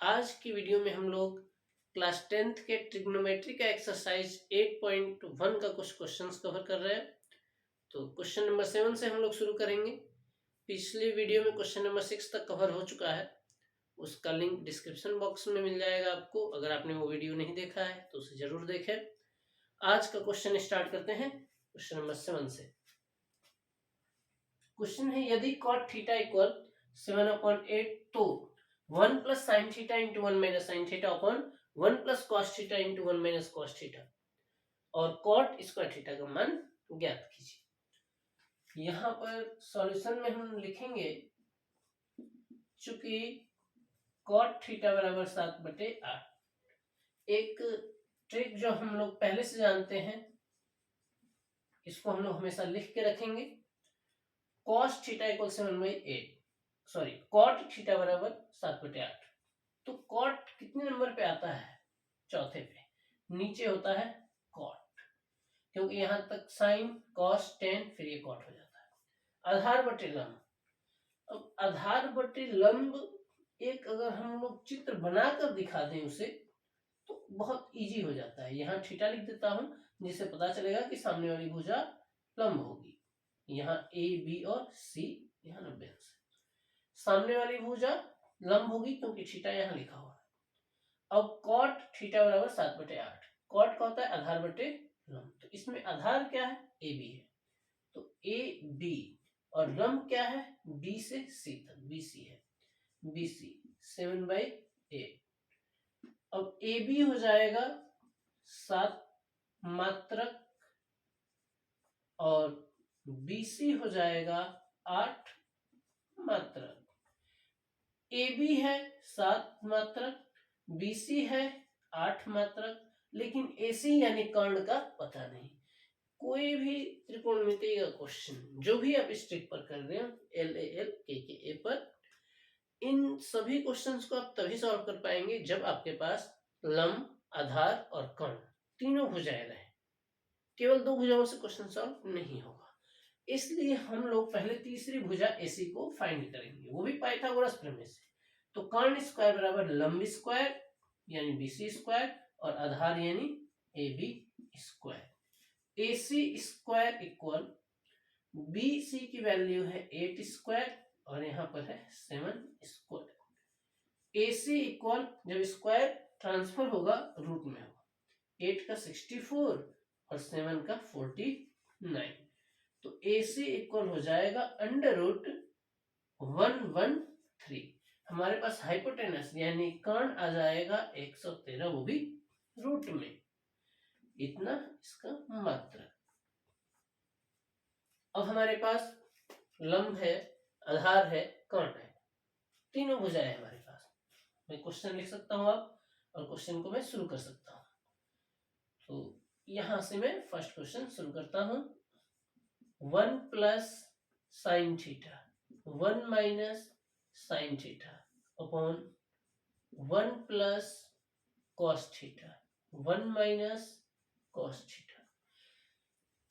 आज की वीडियो में हम लोग क्लास 10th के ट्रिग्नोमेट्री का एक्सरसाइज 8.1 का कुछ क्वेश्चंस कवर कर रहे हैं। तो क्वेश्चन नंबर 7 से हम लोग शुरू करेंगे। पिछली वीडियो में क्वेश्चन नंबर 6 तक कवर हो चुका है, उसका लिंक डिस्क्रिप्शन बॉक्स में मिल जाएगा आपको। अगर आपने वो वीडियो नहीं देखा है तो उसे जरूर देखें। आज का क्वेश्चन स्टार्ट करते हैं क्वेश्चन नंबर 7 से। क्वेश्चन है यदि cot थीटा इक्वल 7/8 तो 1 plus sine theta into 1 minus sine theta upon 1 plus cos theta into 1 minus cos theta और cot स्क्वायर थीटा का मान ज्ञात कीजिए। यहाँ पर सॉल्यूशन में हम लिखेंगे चूंकि cot थीटा बराबर 7/8। एक ट्रिक जो हम लोग पहले से जानते हैं, इसको हम लोग हमेशा लिख के रखेंगे। cos theta equal 7/8, sorry cot theta बराबर 7/8। तो cot कितने नंबर पे आता है? चौथे पे। नीचे होता है cot, क्योंकि यहां तक sin cos tan फिर ये cot हो जाता है। आधार बटे लंब। अब आधार बटे लंब एक अगर हम लोग चित्र बनाकर दिखा दें उसे तो बहुत इजी हो जाता है। यहाँ थीटा लिख देता हूं जिससे पता चलेगा कि सामने वाली भुजा लंब होगी। यहाँ ए बी और सी यहाँ 90 अंश है। सामने वाली भुजा लंब होगी क्योंकि थीटा यहाँ लिखा हुआ है। अब cot थीटा बराबर 7/8। cot का होता है आधार बटे लंब, तो इसमें आधार क्या है? ए बी है, तो ए बी और लंब क्या है? बी से सी तक, बी सी है, बी सी 7/8। अब ए बी हो जाएगा 7 मात्रक और BC हो जाएगा 8 मात्रक। AB है 7 मात्रक, BC है 8 मात्रक, लेकिन AC यानी कर्ण का पता नहीं। कोई भी त्रिकोणमिति का क्वेश्चन जो भी आप इस ट्रिक पर कर रहे हो, LAL KKA पर, इन सभी क्वेश्चंस को आप तभी सॉल्व कर पाएंगे जब आपके पास लंब, आधार और कर्ण तीनों भुजाएं रहे। केवल दो भुजाओं से क्वेश्चन सॉल्व नहीं होगा। इसलिए हम लोग पहले तीसरी भुजा AC को फाइंड करेंगे, वो भी पाइथागोरस प्रमेय से। तो कर्ण स्क्वायर बराबर लंब स्क्वायर यानी BC स्क्वायर और आधार यानी AB square. AC square equal BC की वैल्यू है 8 स्क्वायर और यहाँ पर है 7 स्क्वायर। AC इक्वल जब स्क्वायर ट्रांसफर होगा रूट में होगा, 8 का 64 और 7 का 49। तो AC इक्वल हो जाएगा √113। हमारे पास हाइपोटेनस यानी कर्ण आ जाएगा 113, वो भी रूट में। इतना इसका मात्रा। अब हमारे पास लंब है, आधार है, कर्ण है, तीनों भुजाएं हमारे पास। मैं क्वेश्चन लिख सकता हूं आप, और क्वेश्चन को मैं शुरू कर सकता हूं। तो यहां से मैं फर्स्ट क्वेश्चन शुरू करता हूं। 1 plus sine theta 1 minus sine theta upon 1 plus cos theta 1 minus cos theta.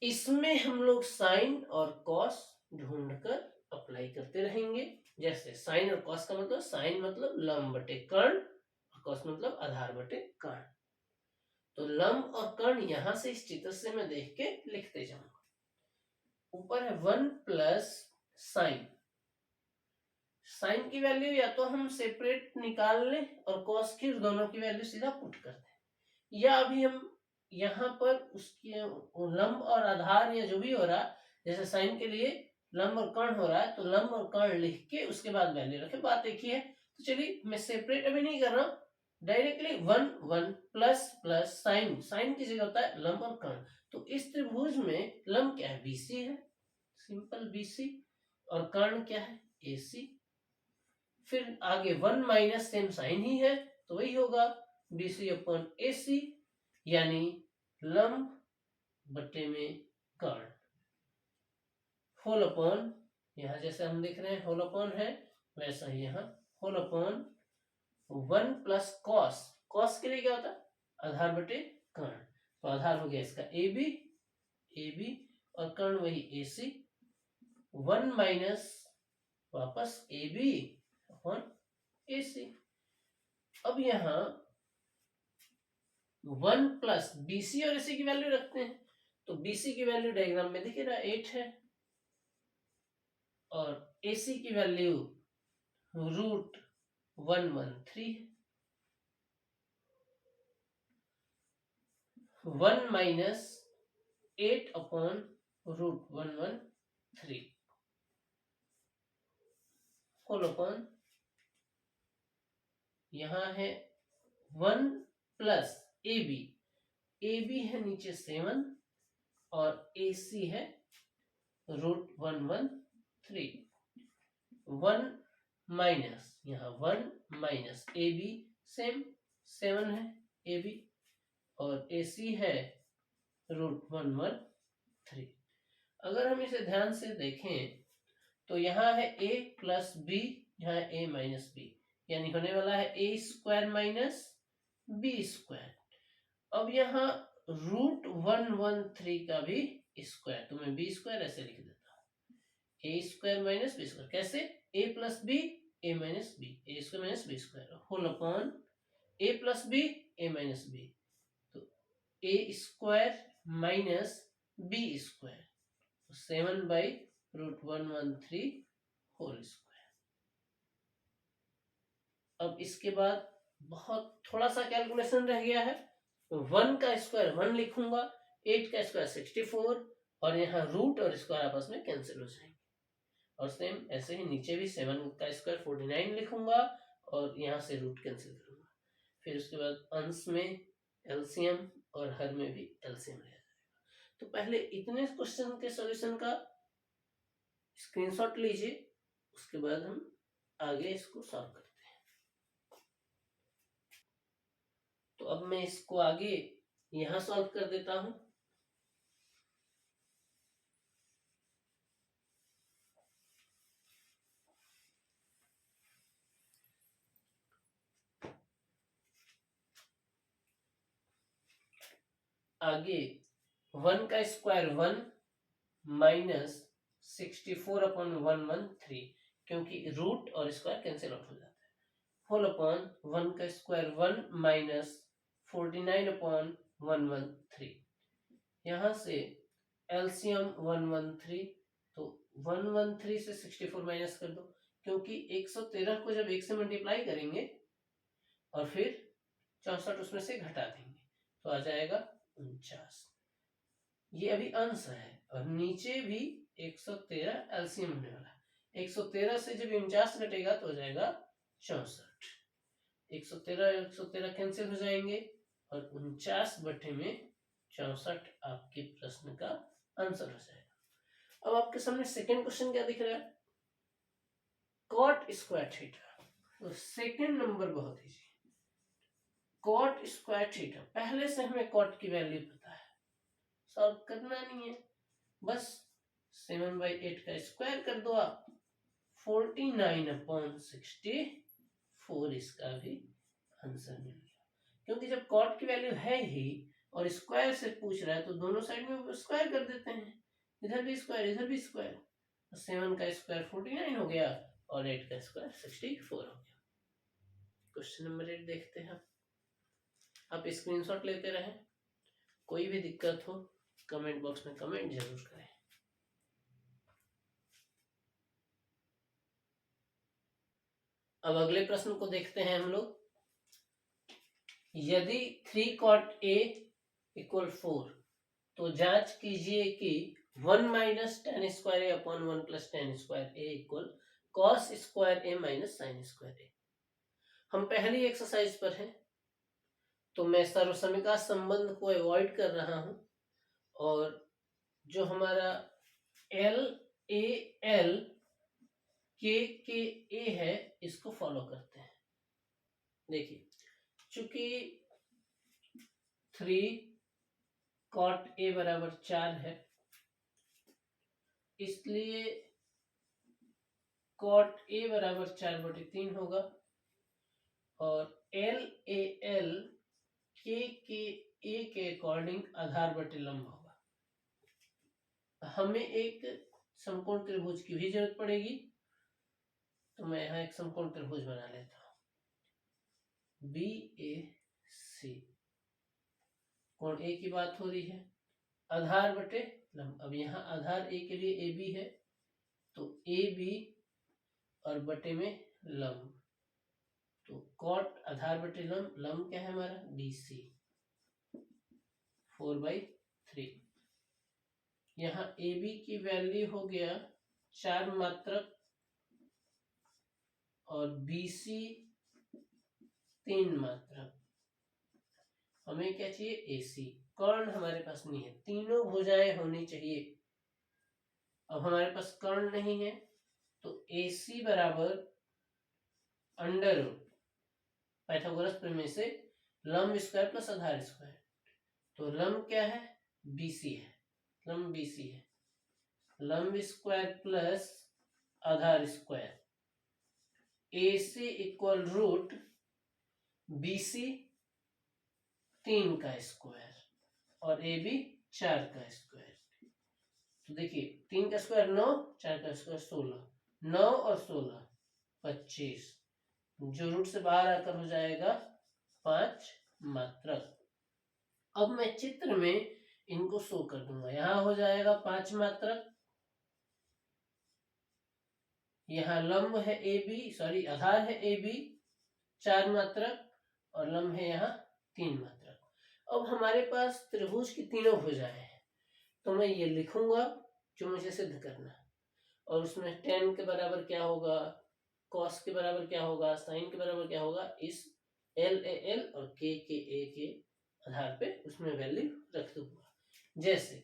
इसमें हम लोग साइन और कॉस ढूंढकर अप्लाई करते रहेंगे। जैसे साइन और कॉस का मतलब, साइन मतलब लंब बटे कर्ण और कॉस मतलब आधार बटे कर्ण। तो लंब और कर्ण यहां से इस चित्र से मैं देख के लिखते जाऊंगा। ऊपर है 1 प्लस साइन। साइन की वैल्यू या तो हम सेपरेट निकाल लें और कॉस की दोनों की वैल्यू सीधा पुट कर दें, या अभी हम यहाँ पर उसकी लंब और आधार या जो भी हो रहा, जैसे साइन के लिए लंब और कर्ण हो रहा है तो लंब और कर्ण लिख के उसके बाद वैल्यू रखें, बात एक ही है। तो चलिए मैं सेपरेट अभी नहीं कर रहा हूं, directly 1 1 plus plus sine, sine की जगह होता है लंब और कर्ण। तो इस त्रिभुज में लंब क्या है? BC है, सिंपल BC, और कर्ण क्या है? AC। फिर आगे 1 माइनस सेम साइन ही है तो वही होगा BC अपॉन AC, यानी लंब बटे में कर्ण। होल अपॉन, यहां जैसे हम देख रहे हैं होल अपॉन है वैसा ही यहाँ whole upon 1 plus cos. Cos के लिए क्या होता है? आधार बटे कर्ण। तो आधार हो गया इसका AB और कर्ण वही AC। 1 माइनस वापस AB अपॉन AC। अब यहाँ 1 प्लस BC और AC की वैल्यू रखते हैं, तो BC की वैल्यू डायग्राम में दिख रहा है 8 है, और AC की वैल्यू √113 है। 1 माइनस 8 अपॉन √113 होल अपॉन, यहाँ है 1 प्लस AB है नीचे 7 और AC है √113। 1 माइनस, यहाँ 1 माइनस AB सेम 7 है AB, और AC है √113। अगर हम इसे ध्यान से देखें तो यहाँ है A प्लस B, यहाँ A माइनस B, यानी होने वाला है A square minus B square. अब यहाँ √113 का भी स्क्वायर, तो मैं B स्क्वायर ऐसे लिख देता हूँ, A square minus B square. कैसे? A plus B A minus B, A square minus B square whole upon A plus B A minus B, तो A square minus B square, 7/√113 whole square. अब इसके बाद बहुत थोड़ा सा calculation रह गया है। 1 का स्क्वायर 1 लिखूंगा, 8 का स्क्वायर 64, और यहाँ रूट और स्क्वायर आपस में कैंसिल हो जाएंगे। और सेम ऐसे ही नीचे भी 7 का स्क्वायर 49 लिखूंगा, और यहाँ से रूट कैंसिल करूंगा। फिर उसके बाद अंश में एलसीएम और हर में भी एलसीएम रह जाएगा। तो पहले इतने क्वेश्चन के सॉल्यूशन का स्क्रीनशॉट लीजिए, उसके बाद हम आगे इसको सॉल्व करते हैं। तो अब मैं इसको आगे यहां सॉल्व कर देता हूं। आगे 1 का स्क्वायर 1 माइनस 64 अपॉन 113, क्योंकि रूट और स्क्वायर कैंसिल आउट हो जाता है, होल अपॉन 1 का स्क्वायर 1 माइनस 49 अपॉन 113। यहाँ से एलसीएम 113, तो 113 से 64 माइनस कर दो, क्योंकि 113 को जब 1 से मल्टीप्लाई करेंगे और फिर 64 उसमें से घटा देंगे तो आ जाएगा 49। ये अभी अंश है, और नीचे भी 113 एलसीएम होने वाला है। 113 से जब 49 घटेगा तो हो जाएगा 64। 113 कैंसिल हो जाएंगे, और 49/64 आपके प्रश्न का आंसर हो जाएगा। अब आपके सामने सेकंड क्वेश्चन क्या दिख रहा है? Cot square theta. तो सेकंड नंबर बहुत इजी, कॉट स्क्वायर थीटा। पहले से हमें कॉट की वैल्यू पता है, सॉल्व करना नहीं है, बस 7/8 का स्क्वायर कर दो आप, 49/64 इसका भी आंसर मिल गया। क्योंकि जब कॉट की वैल्यू है ही और स्क्वायर से पूछ रहा है तो दोनों साइड में स्क्वायर कर देते हैं, इधर भी स्क्वायर इधर भी स्क्वायर, तो 7 का स्क्वायर 49 हो गया और 8 का स्क्वायर 64 हो गया। क्वेश्चन नंबर 8 देखते हैं। आप स्क्रीनशॉट लेते रहें, कोई भी दिक्कत हो कमेंट बॉक्स में कमेंट जरूर करें। अब अगले प्रश्न को देखते हैं हम लोग। यदि 3 cot A = 4, तो जांच कीजिए कि 1 minus tan square A upon 1 plus tan square A = cos square A minus sin square A। हम पहली एक्सरसाइज पर हैं, तो मैं सर्वसमीका संबंध को अवॉइड कर रहा हूं, और जो हमारा LAL KKA है इसको फॉलो करते हैं। देखिए, चूंकि 3 cot A बराबर 4 है, इसलिए cot A बराबर 4/3 होगा, और LAL KKA के अकॉर्डिंग आधार बटे लंब होगा। हमें एक समकोण त्रिभुज की भी जरूरत पड़ेगी, तो मैं यहाँ एक समकोण त्रिभुज बना लेता हूँ। BAC, कोण ए की बात हो रही है, आधार बटे लंब। अब यहाँ आधार ए के लिए AB है, तो AB और बटे में लंब, तो कॉट आधार बटे लंब, लंब क्या है हमारा BC, 4/3। यहाँ AB की वैल्यू हो गया 4 मात्रक और BC 3 मात्रक। हमें क्या चाहिए, AC। कर्ण हमारे पास नहीं है, तीनों भुजाएं होनी चाहिए। अब हमारे पास कर्ण नहीं है, तो AC बराबर अंडर रूट पाइथागोरस प्रमेय से लंब स्क्वायर प्लस आधार स्क्वायर, तो लंब क्या है BC है, लंब BC है, लंब स्क्वायर प्लस आधार square, AC equal root BC 3 का स्क्वायर और AB 4 का स्क्वायर। तो देखिए 3 का स्क्वायर 9, 4 का स्क्वायर 16, 9 और 16 25, जो रूट से बाहर आकर हो जाएगा 5 मात्रक। अब मैं चित्र में इनको शो कर दूंगा, यहाँ हो जाएगा 5 मात्रक, यहाँ लंब है AB, सॉरी आधार है AB 4 मात्रक और लंब है यहाँ 3 मात्रक। अब हमारे पास त्रिभुज की तीनों भुजाएं हैं, तो मैं ये लिखूंगा जो मुझे सिद्ध करना, और उसमें tan के बराबर क्या होगा, cos के बराबर क्या होगा, sin के बराबर क्या होगा, इस LAL और KKA के आधार पे उसमें वैल्यू रख दूंगा। जैसे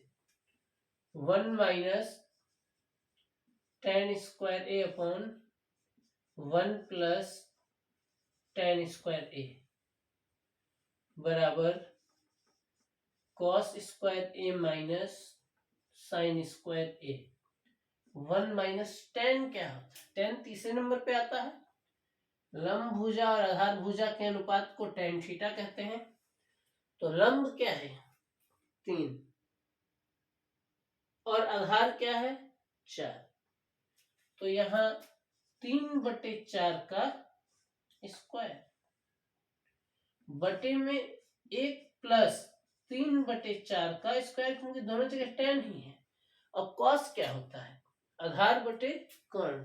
1 minus tan square A upon 1 plus tan square A बराबर cos square A minus sin square A। 1 minus tan क्या होता है, tan तीसरे नंबर पे आता है, लंब भुजा और आधार भुजा के अनुपात को tan थीटा कहते हैं। तो लंब क्या है 3 और आधार क्या है 4, तो यहाँ 3/4 का स्क्वायर बटे में 1 प्लस 3/4 का स्क्वायर, क्योंकि दोनों जगह tan ही है। और cos क्या होता है आधार बटे कर्ण,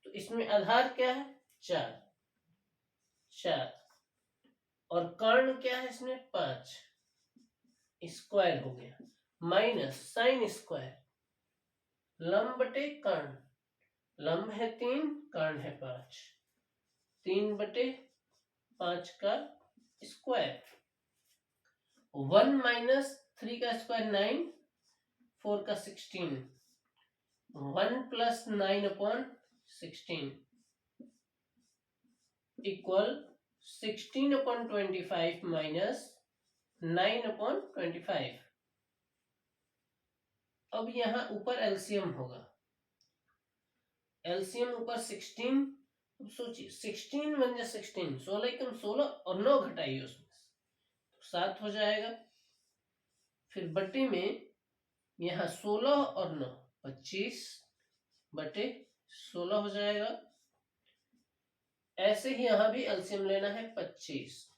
तो इसमें आधार क्या है 4 और कर्ण क्या है इसमें 5, स्क्वायर हो गया, माइनस साइन स्क्वायर लंब बटे कर्ण, लंब है 3 कर्ण है 5, 3/5 का स्क्वायर, 1 माइनस 3 का स्क्वायर 9, 4 का 16, 1 plus 9 upon 16 equal 16 upon 25 minus 9 upon 25। अब यहाँ ऊपर एलसीएम होगा, एलसीएम ऊपर 16, सोचिए 16 बन जा 16, 16 कम 16 और 9 घटाइए उसमें तो 7 हो जाएगा। फिर बटे में यहाँ 16 और 9 25 बटे 16 हो जाएगा। ऐसे ही यहाँ भी एलसीएम लेना है 25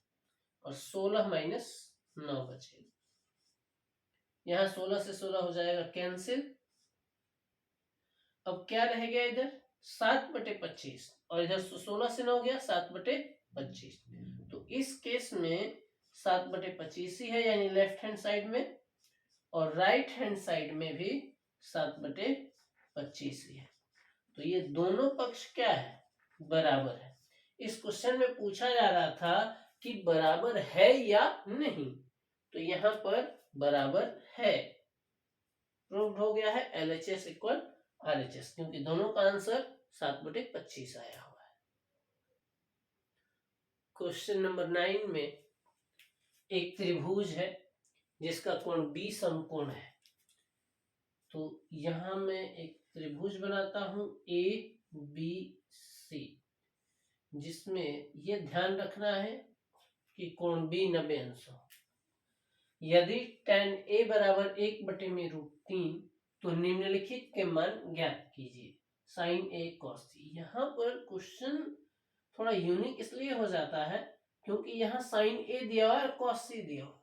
और 16 माइनस 9 बचेगा, यहाँ 16 से 16 हो जाएगा कैंसिल। अब क्या रह गया इधर 7/25 और इधर 16 से 9 गया 7/25, तो इस केस में 7/25 ही है, यानी लेफ्ट हैंड साइड में, और राइट हैंड साइड में भी 7/25 ही है। तो ये दोनों पक्ष क्या है बराबर है। इस क्वेश्चन में पूछा जा रहा था कि बराबर है या नहीं, तो यहाँ पर बराबर है, प्रूव्ड हो गया है LHS इक्वल RHS, क्योंकि दोनों का आंसर 7/25 आया हुआ है। क्वेश्चन नंबर 9 में एक त्रिभुज है जिसका कोण B समकोण है, तो यहां मैं एक त्रिभुज बनाता हूं ABC, जिसमें यह ध्यान रखना है कि कोण B 90 अंश हो। यदि tan A बराबर 1/√3 तो निम्नलिखित के मान ज्ञात कीजिए, sin A cos C। यहाँ पर क्वेश्चन थोड़ा यूनिक इसलिए हो जाता है क्योंकि यहाँ साइन ए दिया हुआ है और कॉस सी दिया हुआ है।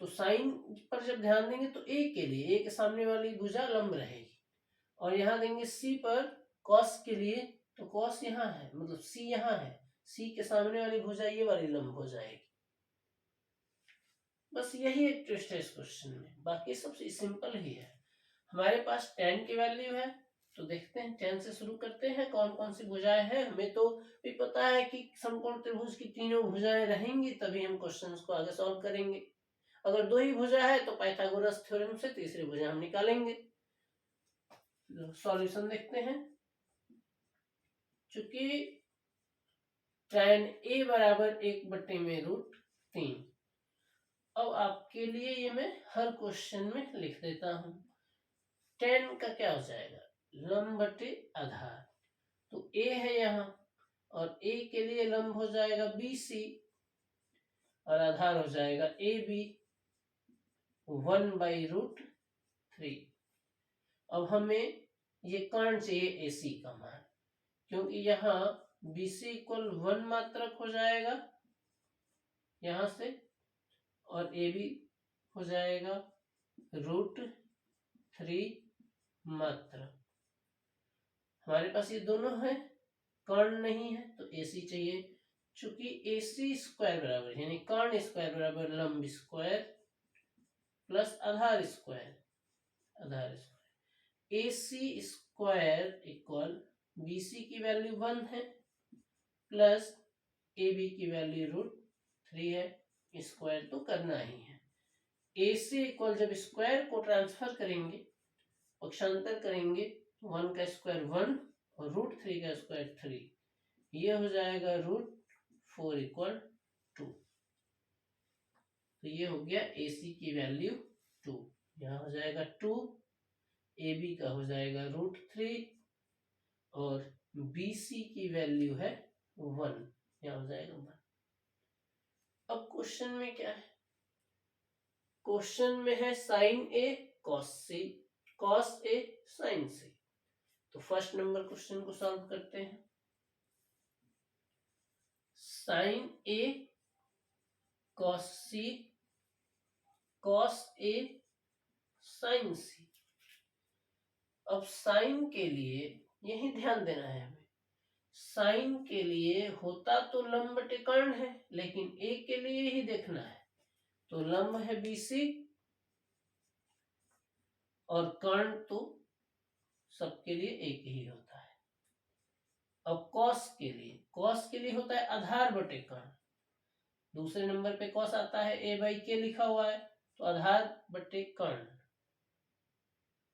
तो साइन पर जब ध्यान देंगे तो ए के लिए ए के सामने वाली भुजा लंब रहेगी, और यहाँ देंगे सी पर कॉस के लिए, तो कॉस यहाँ है मतलब सी यहाँ है, सी के सामने वाली भुजा ये वाली लंब हो जाएगी। बस यही एक ट्विस्ट है इस क्वेश्चन में, बाकी सब सिंपल ही है। हमारे पास tan की वैल्यू है, तो देखते हैं tan से शुरू करते हैं कौन कौन सी भुजाएं हैं। हमें तो भी पता है कि समकोण त्रिभुज की तीनों भुजाएं रहेंगी, तभी हम क्वेश्चन को आगे सॉल्व करेंगे। अगर दो ही भुजा है तो पाइथागोरस थ्योरम से तीसरी भुजा हम निकालेंगे। सॉल्यूशन देखते हैं। चूंकि tan a बराबर 1/√3, अब आपके लिए ये मैं हर क्वेश्चन में लिख देता हूं। tan का क्या हो जाएगा, लंब बटे आधार, तो a है यहाँ, और a के लिए लंब हो जाएगा BC और आधार हो जाएगा AB 1/√3। अब हमें ये कर्ण चाहिए AC का मान, क्योंकि यहाँ BC इक्वल 1 मात्रक हो जाएगा यहां से, और AB हो जाएगा √3 मात्रक। हमारे पास ये दोनों है, कर्ण नहीं है तो AC चाहिए। चूंकि AC स्क्वायर बराबर यानी कर्ण स्क्वायर बराबर लंब स्क्वायर प्लस आधार square, AC square equal BC की वैल्यू 1 है प्लस AB की वैल्यू √3 है, स्क्वायर तो करना ही है। AC इक्वल जब स्क्वायर को ट्रांसफर करेंगे, पक्षांतर करेंगे, 1 का स्क्वायर 1 और √3 का स्क्वायर 3, ये हो जाएगा √4 इक्वल 2। तो ये हो गया AC की वैल्यू 2, यहाँ हो जाएगा 2, AB का हो जाएगा √3 और BC की वैल्यू है 1, यहाँ हो जाएगा 1। अब क्वेश्चन में क्या है, क्वेश्चन में है sine A cos C cos A sin C। तो फर्स्ट नंबर क्वेश्चन को सॉल्व करते हैं। Sine A cos C cos A sin C। अब साइन के लिए यही ध्यान देना है हमें, साइन के लिए होता तो लंब बटे कर्ण है, लेकिन A के लिए ही देखना है, तो लंब है BC और कर्ण तो सबके लिए एक ही होता है। अब कॉस के लिए होता है आधार बटे कर्ण, दूसरे नंबर पे कॉस आता है a/k लिखा हुआ है, तो आधार बटे कर्ण।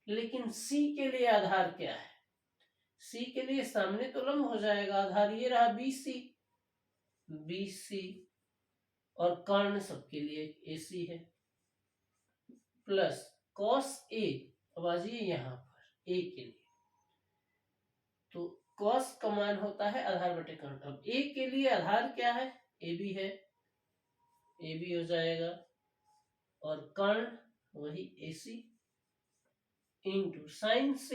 लेकिन C के लिए आधार क्या है, C के लिए सामने तो लंब हो जाएगा, आधार ये रहा BC और कर्ण सबके लिए AC है, प्लस cos A। अब आ जाइए यहाँ पर A के लिए, तो cos का मान होता है आधार बटे कर्ण। अब A के लिए आधार क्या है, AB है, AB हो जाएगा, और कर्ण वही AC into sine C।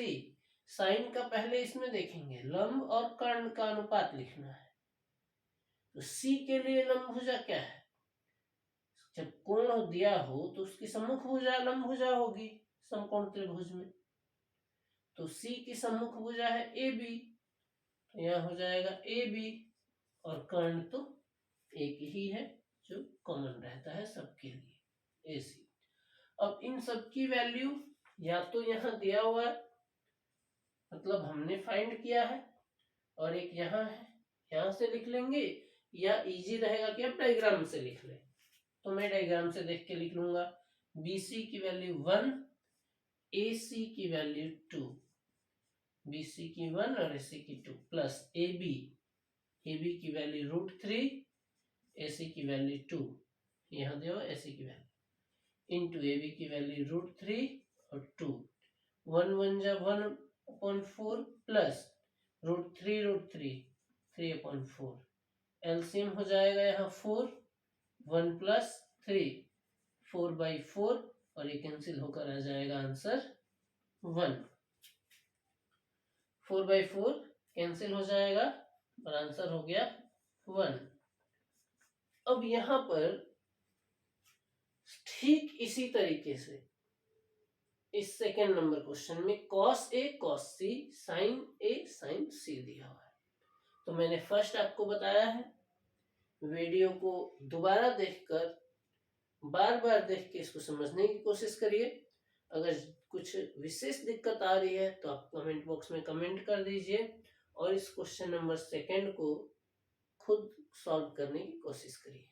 Sine का पहले इसमें देखेंगे, लंब और कर्ण का अनुपात लिखना है, तो C के लिए लंब भुजा क्या है, जब कोण दिया हो तो उसकी सम्मुख भुजा लंब भुजा होगी समकोण त्रिभुज में, तो C की सम्मुख भुजा है AB, तो यहाँ हो जाएगा AB, और कर्ण तो एक ही है जो कॉमन रहता है सबके लिए AC। अब इन सब की वैल्यू या तो यहाँ दिया हुआ है मतलब हमने फाइंड किया है, और एक यहाँ है, यहाँ से लिख लेंगे, या इजी रहेगा कि हम डायग्राम से लिख लें, तो मैं डायग्राम से देख के लिख लूंगा। BC की वैल्यू 1, AC की वैल्यू 2, BC की 1 और AC की 2, प्लस AB की वैल्यू √3, AC की वैल्यू 2, यहाँ दो AC की वैल्यू, इंटू AB की वैल्यू √3 और 2, 1 1 जा 1/4 प्लस √3 3/4, एलसीएम हो जाएगा यहाँ 4, 1 प्लस 3 4/4, और ये कैंसिल होकर आ जाएगा आंसर 1। 4/4 कैंसिल हो जाएगा, और आंसर हो गया 1। अब यहां पर ठीक इसी तरीके से इस सेकेंड नंबर क्वेश्चन में cos A cos C sin A sin C दिया हुआ है। तो मैंने फर्स्ट आपको बताया है, वीडियो को दोबारा देखकर बार बार देख के इसको समझने की कोशिश करिए। अगर कुछ विशेष दिक्कत आ रही है तो आप कमेंट बॉक्स में कमेंट कर दीजिए और इस क्वेश्चन नंबर सेकेंड को खुद सॉल्व करने की कोशिश करिए।